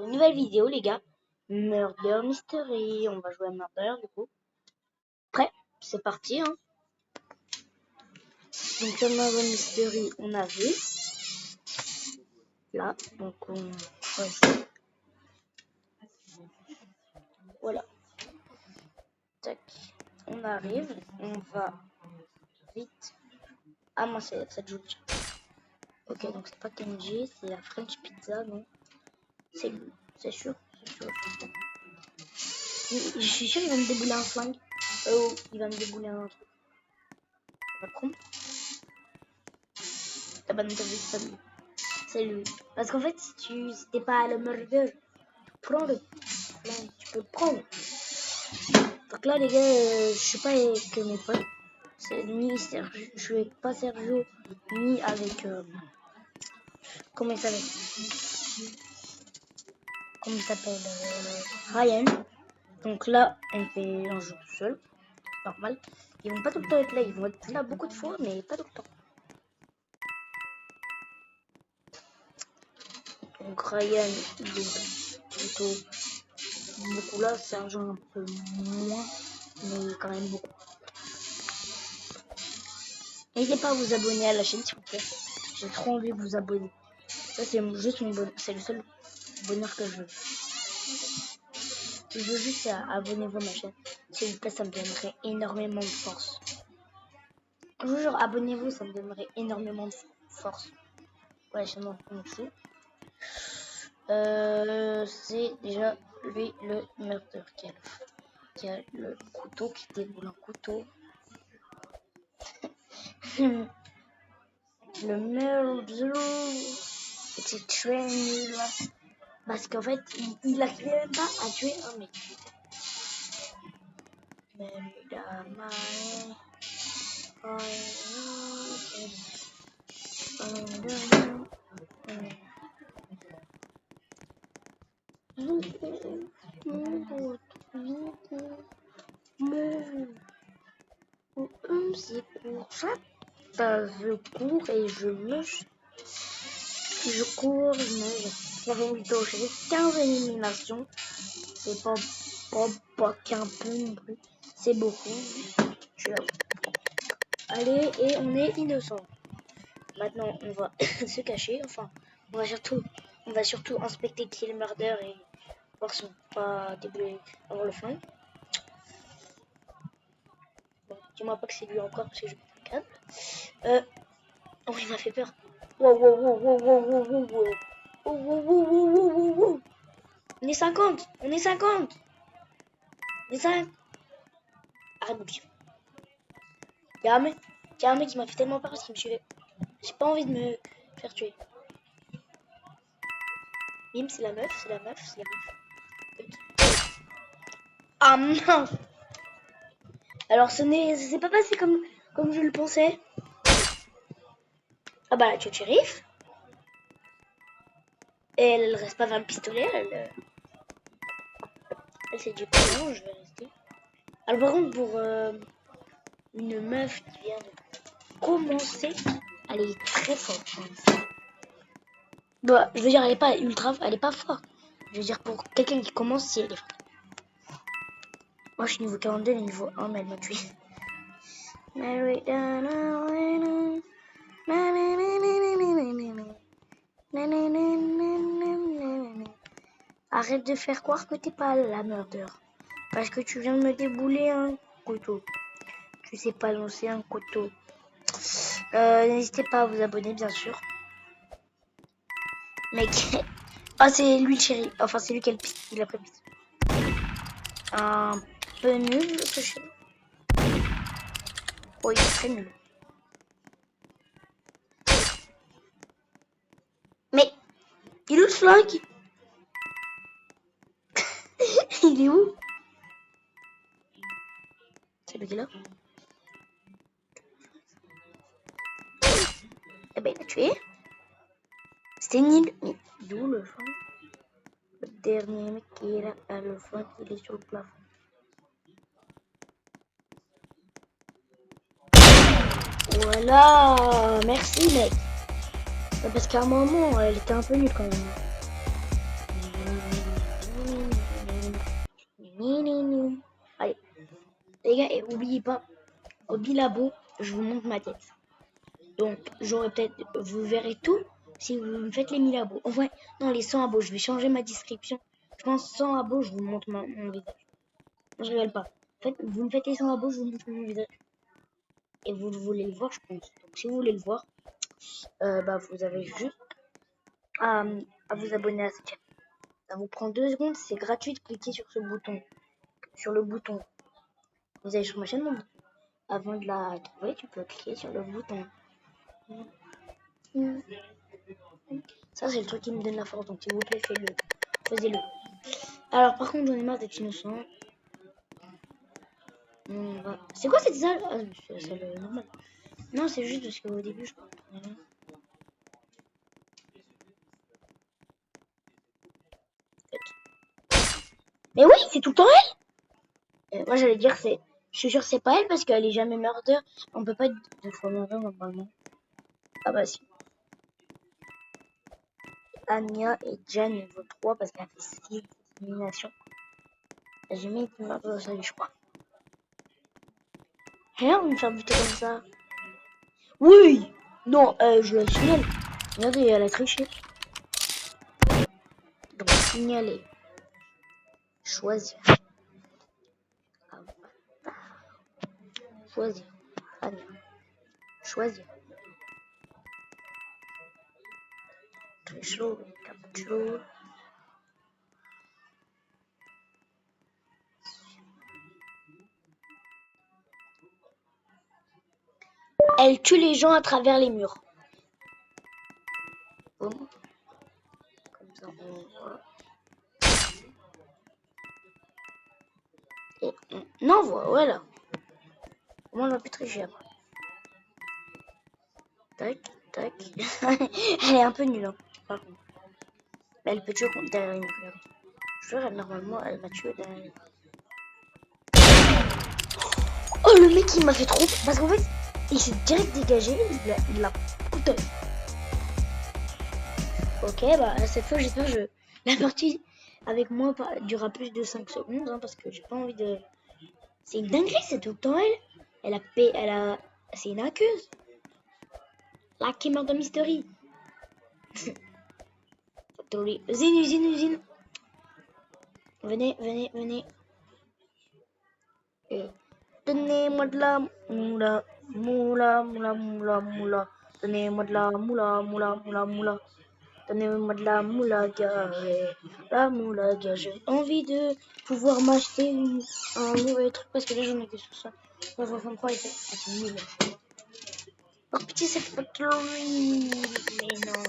pour une nouvelle vidéo les gars. Murder Mystery, on va jouer à Murder du coup. Prêt, c'est parti hein. Donc comme Murder Mystery on a vu. Là, donc on choisit. Voilà. Tac. On arrive, on va vite. Ah moi c'est cette joue. Ok donc c'est pas Kenji, c'est la French Pizza, non. C'est lui, c'est sûr, c'est sûr. Je suis sûr qu'il va me débouler un flingue. Oh, il va me débouler un truc. On va prendre. Ah bah non, t'as vu, c'est pas lui. C'est lui. Parce qu'en fait, si t'es pas à le murder, prends le flingue, tu peux le prendre. Donc là, les gars, je suis pas avec mes potes. C'est ni Sergio, je suis pas Sergio, ni avec. Comment il s'appelle? Comment il s'appelle Ryan. Donc là, on fait un jeu tout seul. Normal. Ils vont pas tout le temps être là, ils vont être là beaucoup de fois, mais pas tout le temps. Donc Ryan, il est plutôt beaucoup là, Sergent un peu moins, mais quand même beaucoup. N'hésitez pas à vous abonner à la chaîne s'il vous plaît. J'ai trop envie de vous abonner. Ça c'est juste mon bonheur, c'est le seul bonheur que je veux. Je veux juste abonnez-vous à ma chaîne. S'il vous plaît, ça me donnerait énormément de force. Je vous jure, abonnez-vous, ça me donnerait énormément de force. Ouais, je m'en fous. C'est déjà lui le meurtre qui a le couteau, qui déboule un couteau. Le meurtre, c'est très nul. Parce qu'en fait, il arrive même pas à tuer un mec. C'est pour ça je cours et je cours, je me vidéo, j'ai fait 15 éliminations. C'est pas qu'un peu non plus. C'est beaucoup. Je suis là. Allez, et on est innocent. Maintenant, on va se cacher. Enfin, on va surtout inspecter qui est le murder et voir si on peut pas débouler avant le flingue. Bon, dis-moi pas que c'est lui encore parce que je mets un câble. Oh, il m'a fait peur. Wow, wow, wow, wow, wow, wow, wow, wow. Oh, wow, wow, wow, wow, wow, wow. On est 50. On est 50. On est 5. Arrête de bouger. Il y a un mec qui m'a fait tellement peur parce qu'il me suivait. J'ai pas envie de me faire tuer. Bim, c'est la meuf, c'est la meuf, c'est la meuf. Ah mince. Alors ça s'est pas passé comme je le pensais. Ah bah la tueuse shérif. Et elle reste pas vers le pistolet, elle s'est dit non, je vais rester. Alors par contre pour une meuf qui vient de commencer, elle est très forte. Bah, je veux dire elle est pas ultra, elle est pas forte. Je veux dire pour quelqu'un qui commence, si elle est forte. Moi je suis niveau 42, niveau 1, mais elle m'a tué. Arrête de faire croire que t'es pas la murder. Parce que tu viens de me débouler un couteau. Tu sais pas lancer un couteau. N'hésitez pas à vous abonner bien sûr. Mec. Ah c'est lui le chéri. Enfin c'est lui qui a il a pris le piste. Un peu nul ce chéri. Oh il est très nul. Mais il est où le flingue? Il est où? C'est lui qui est là. Eh ben il a tué. C'était nul. Mais d'où le flingue? Le dernier mec qui est là à le flingue, il est sur le plafond. Voilà, merci mec. Parce qu'à un moment, elle était un peu nulle quand même. n'oublie pas, au bilabo, je vous montre ma tête. Donc, j'aurais peut-être, vous verrez tout si vous me faites les 1000 abos. Enfin, non, les 100 abos, je vais changer ma description. Je pense 100 abos, je vous montre mon visage. Non, je rigole pas. En fait, vous me faites les 100 abos, je vous montre mon visage. Et vous voulez le voir, je pense. Donc, si vous voulez le voir, bah, vous avez juste à vous abonner à cette chaîne. Ça vous prend 2 secondes, c'est gratuit de cliquer sur ce bouton. Sur le bouton. Vous allez sur ma chaîne, donc avant de la trouver, tu peux cliquer sur le bouton. Ça, c'est le truc qui me donne la force, donc s'il vous plaît, faites-le. Faisez-le. Alors, par contre, j'en ai marre d'être innocent. C'est quoi cette salle? Ah, c'est la salle normale. Non, c'est juste parce qu'au début, je comprenais rien. Mais oui, c'est tout le temps elle. Moi, j'allais dire c'est... Je suis sûr que c'est pas elle parce qu'elle est jamais murder. On peut pas être 2 fois murder normalement. Ah bah si. Anya et Jan niveau 3 parce qu'elle a fait 6 éliminations. Elle a jamais été murder dans sa vie, je crois. Rien, on me faire buter comme ça. Oui. Non, je la signale. Regardez, elle a triché. Donc, signaler. Choisir. Choisir. Anya. Choisir. Très chaud. Capture. Elle tue les gens à travers les murs. Boum. Comme ça, on voit. Et on envoie, voilà. Comment on va plus tricher après. Tac, tac. Elle est un peu nulle, hein, par contre. Mais elle peut tuer derrière les murs. Regardez. Je jure, normalement, elle m'a tué derrière les murs. Oh, le mec, il m'a fait trop. Parce qu'en fait, il s'est direct dégagé. Il l'a putain. Ok, bah cette fois, j'espère que la partie avec moi durera plus de 5 secondes. Hein, parce que j'ai pas envie de. C'est une dinguerie, c'est tout le temps elle. C'est une accuse. La Murder Mystery. Usine. Venez. Donnez-moi de la moula. Donnez-moi de la moula. Donnez-moi de la moula garée. La moula garée. J'ai envie de pouvoir m'acheter un nouvel truc parce que là j'en ai que sur ça. 63 et c'est nul. Oh pitié, c'est factory. Mais non.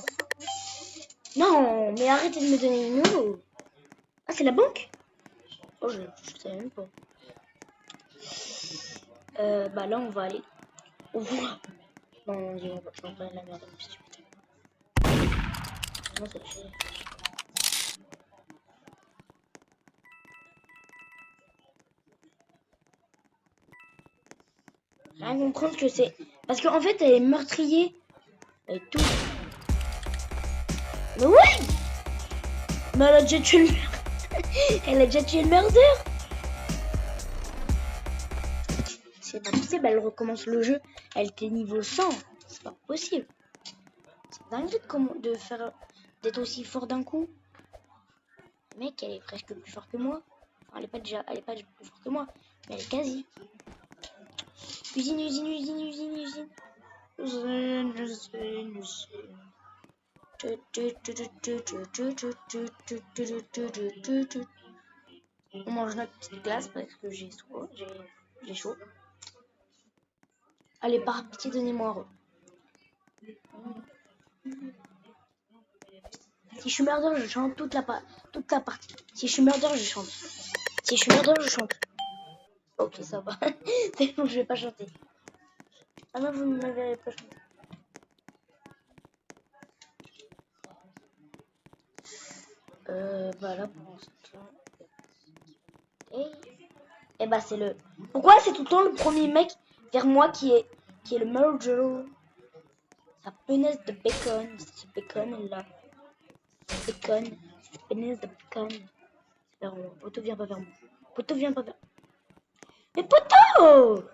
Non, mais arrêtez de me donner une eau. Ah, c'est la banque? Oh, je savais même pas. Bah là, on va aller ouvrir. Non, on va la merde. Non, c'est chier. Rien comprendre que c'est. Parce qu'en fait, elle est meurtrier. Et tout. Mais oui! Mais elle a déjà tué le elle a déjà tué le murder. C'est pas possible, elle recommence le jeu. Elle était niveau 100. C'est pas possible. C'est dingue de faire d'être aussi fort d'un coup. Le mec, elle est presque plus forte que moi. Enfin, elle est pas déjà plus forte que moi, mais elle est quasi. Usine. On mange notre petite glace parce que j'ai chaud. Allez, par pitié, donnez-moi un rôle. Si je suis murder, je chante toute la partie. Si je suis murder, je chante. Si je suis murder, je chante. Ok, ça va. C'est bon, je vais pas chanter. Ah non, vous ne m'avez pas chanté. Bah là, pour l'instant. Et bah, c'est le. Pourquoi c'est tout le temps le premier mec vers moi qui est le murder? Sa punaise de bacon. C'est bacon là. Bacon. Punaise de bacon. Vers moi. Poto, viens pas vers moi. Poto, viens pas vers moi. Mais Poto!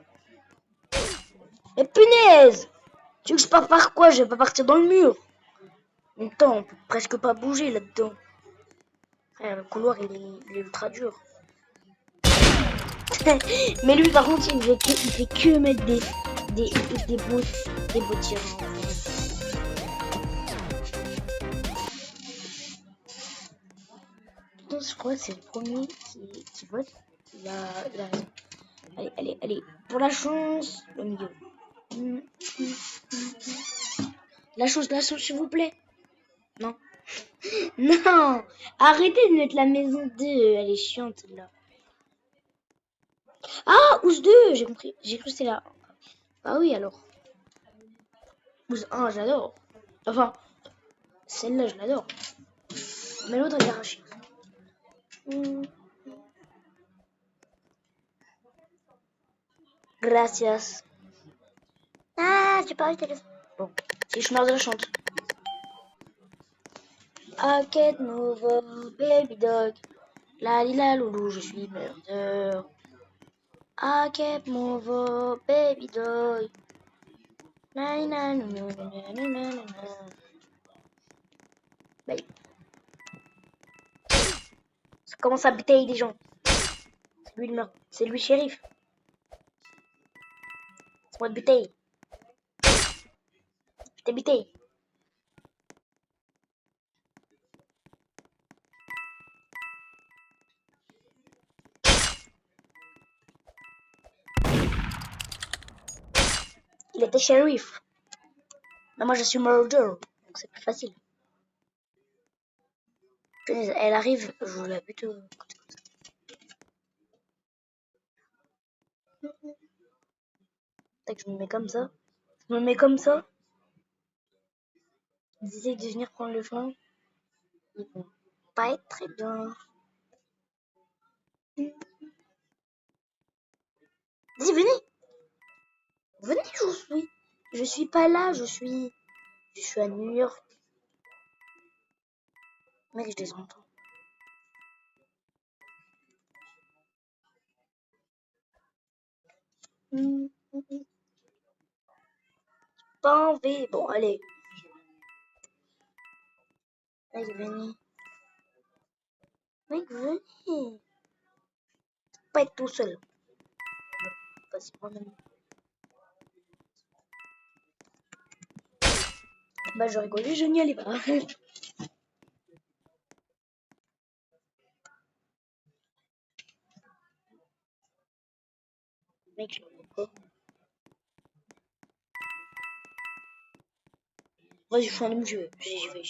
Mais punaise! Tu veux que je parte par quoi? Je vais pas partir dans le mur. En même temps, on peut presque pas bouger là-dedans. Le couloir, il est ultra dur. Mais lui, par contre, il fait que mettre des beaux tirs. Je crois que c'est le premier qui vote. Il a raison. Allez. Pour la chance, le milieu. La chance, s'il vous plaît. Non. Non. Arrêtez de mettre la maison 2. Elle est chiante, là. Ah, Ous 2, j'ai compris. J'ai cru que c'était là. Ah oui, alors. Ous 1, j'adore. Enfin, celle-là, je l'adore. Mais l'autre, elle est arrachée. Gracias. Ah, j'ai pas eu téléphone. Bon, si je meurs de la chante. Enquête nouveau, baby dog. La lila loulou, je suis murder. Enquête nouveau, baby dog. Na na na na na na na na. Bye. Ça commence à buter des gens. C'est lui le meurtre. C'est lui le shérif. C'est moi de buter. Je t'ai buté. Il était shérif. Mais moi je suis murder. Donc c'est plus facile. Elle arrive, je la bute. Tac, je me mets comme ça. Je me mets comme ça. Ils essayent de venir prendre le flanc. Ils vont pas être très bien. Vas-y, venez. Venez, je suis. Je suis pas là, je suis à New York. Mec, je les entends. Pas envie. Bon, allez. Mec, venez. Mec, venez. Pas être tout seul. Vas-y, moi-même. Bah, je rigolais, je n'y allais pas. Mec, je ne pas. Vas-y, je suis en jeu. J'y vais.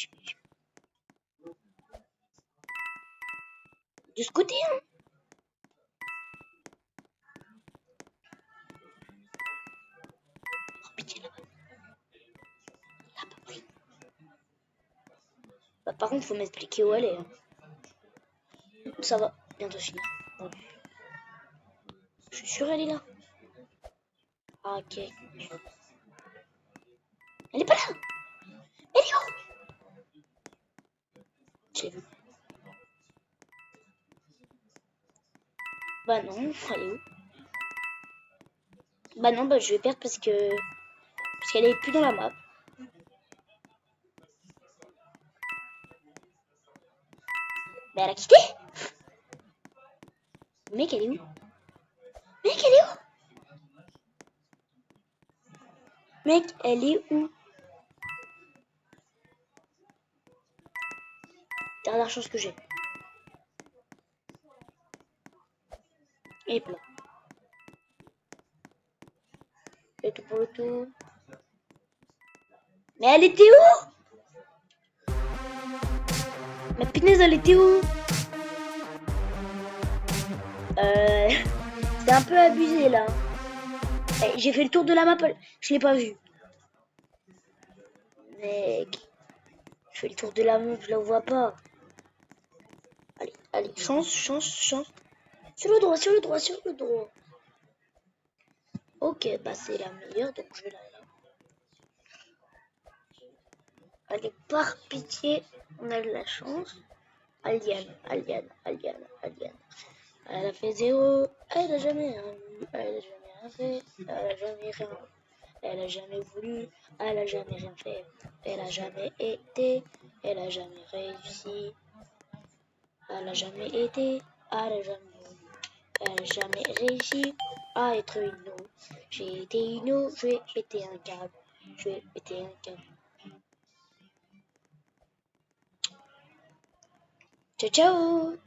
De ce côté, hein. Oh, pitié, là-bas. Là-bas, oui. Bah, par contre, faut m'expliquer où elle est. Hein. Ça va, bientôt finir. Bon. Je suis sûre elle est là. Ah, ok. Elle est pas là. Elle est où? Je l'ai vue. Bah non, elle est où? Bah non, bah je vais perdre parce qu'elle est plus dans la map. Mais elle a quitté. Mec, elle est où? Mec, elle est où? Mec, elle est où? Dernière chance que j'ai. Et voilà. Et tout pour le tout. Mais elle était où? Ma punaise, elle était où? C'est un peu abusé là. J'ai fait le tour de la map, je l'ai pas vue. Mec, je fais le tour de la map, je la vois pas. Allez, chance. Sur le droit. Ok, bah c'est la meilleure, donc je vais la. Allez, par pitié, on a de la chance. Alien. Elle a fait 0, elle a jamais rien vu, elle a jamais rien fait, elle a jamais rien. Elle a jamais voulu, elle a jamais rien fait. Elle a jamais été, elle a jamais réussi. Elle a jamais été, elle a jamais voulu. Elle a jamais réussi à être une eau. J'ai été une eau, j'ai été un câble. J'ai été un câble. Ciao ciao!